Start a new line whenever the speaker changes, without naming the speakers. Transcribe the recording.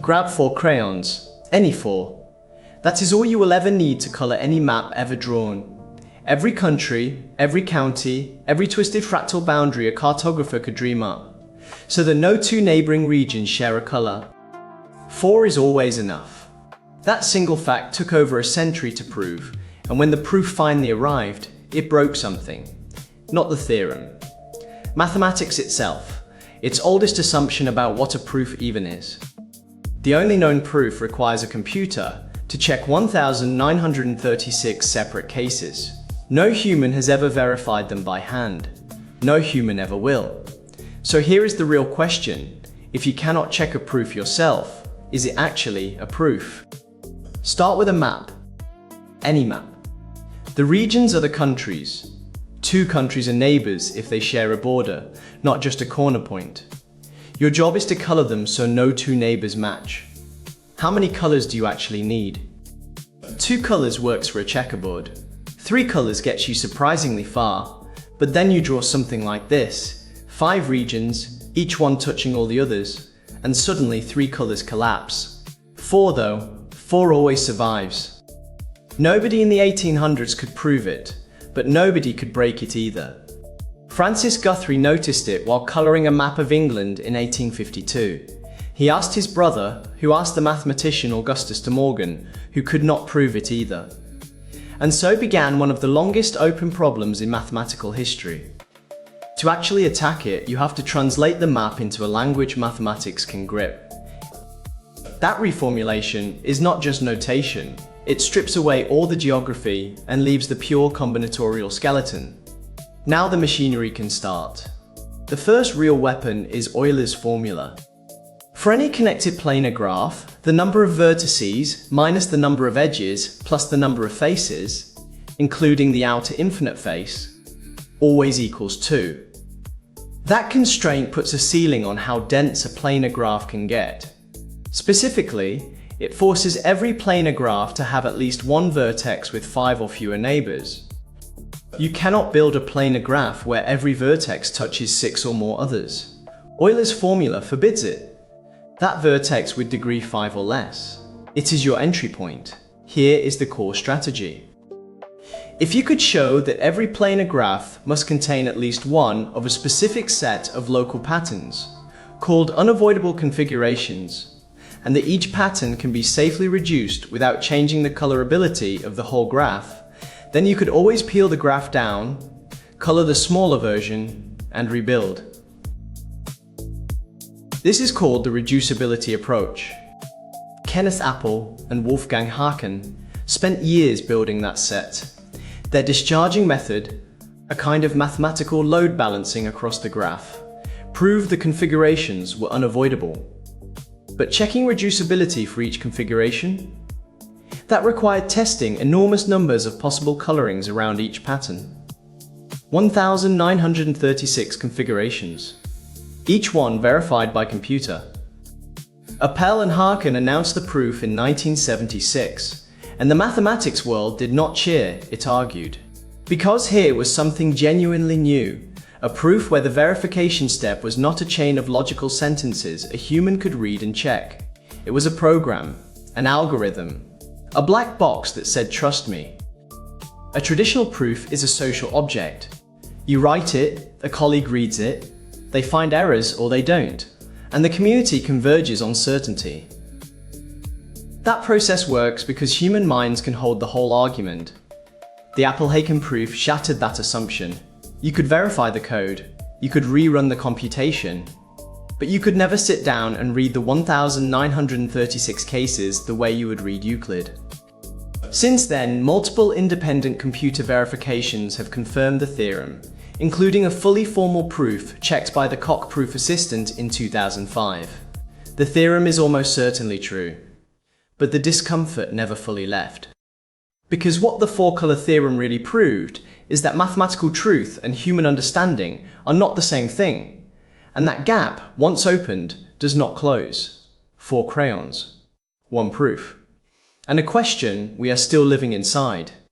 Grab 4 crayons, any 4. That is all you will ever need to color any map ever drawn. Every country, every county, every twisted fractal boundary a cartographer could dream up, so that no two neighboring regions share a color. 4 is always enough. That single fact took over a century to prove, and when the proof finally arrived, it broke something. Not the theorem. Mathematics itself, its oldest assumption about what a proof even is. The only known proof requires a computer to check 1,936 separate cases. No human has ever verified them by hand. No human ever will. So here is the real question. If you cannot check a proof yourself, is it actually a proof? Start with a map. Any map. The regions are the countries. 2 countries are neighbors if they share a border, not just a corner point. Your job is to color them so no 2 neighbors match. How many colors do you actually need? 2 colors works for a checkerboard. 3 colors gets you surprisingly far, but then you draw something like this. 5 regions, each one touching all the others, and suddenly 3 colors collapse. 4 though, 4 always survives. Nobody in the 1800s could prove it, but nobody could break it either. Francis Guthrie noticed it while coloring a map of England in 1852. He asked his brother, who asked the mathematician Augustus de Morgan, who could not prove it either. And so began one of the longest open problems in mathematical history. To actually attack it, you have to translate the map into a language mathematics can grip. That reformulation is not just notation. It strips away all the geography and leaves the pure combinatorial skeleton. Now the machinery can start. The first real weapon is Euler's formula. For any connected planar graph, the number of vertices minus the number of edges plus the number of faces, including the outer infinite face, always equals 2. That constraint puts a ceiling on how dense a planar graph can get. Specifically, it forces every planar graph to have at least one vertex with 5 or fewer neighbors. You cannot build a planar graph where every vertex touches 6 or more others. Euler's formula forbids it. That vertex with degree 5 or less. It is your entry point. Here is the core strategy. If you could show that every planar graph must contain at least one of a specific set of local patterns, called unavoidable configurations, and that each pattern can be safely reduced without changing the colorability of the whole graph, then you could always peel the graph down, color the smaller version, and rebuild. This is called the reducibility approach. Kenneth Appel and Wolfgang Haken spent years building that set. Their discharging method, a kind of mathematical load balancing across the graph, proved the configurations were unavoidable. But checking reducibility for each configuration? That required testing enormous numbers of possible colorings around each pattern. 1,936 configurations. Each one verified by computer. Appel and Haken announced the proof in 1976, and the mathematics world did not cheer, it argued. Because here was something genuinely new, a proof where the verification step was not a chain of logical sentences a human could read and check. It was a program, an algorithm, a black box that said, "Trust me." A traditional proof is a social object. You write it, a colleague reads it, they find errors or they don't, and the community converges on certainty. That process works because human minds can hold the whole argument. The Appel-Haken proof shattered that assumption. You could verify the code, you could rerun the computation, but you could never sit down and read the 1,936 cases the way you would read Euclid. Since then, multiple independent computer verifications have confirmed the theorem, including a fully formal proof checked by the Coq Proof Assistant in 2005. The theorem is almost certainly true, but the discomfort never fully left. Because what the 4-color theorem really proved is that mathematical truth and human understanding are not the same thing, and that gap, once opened, does not close. 4 crayons, 1 proof. And a question we are still living inside.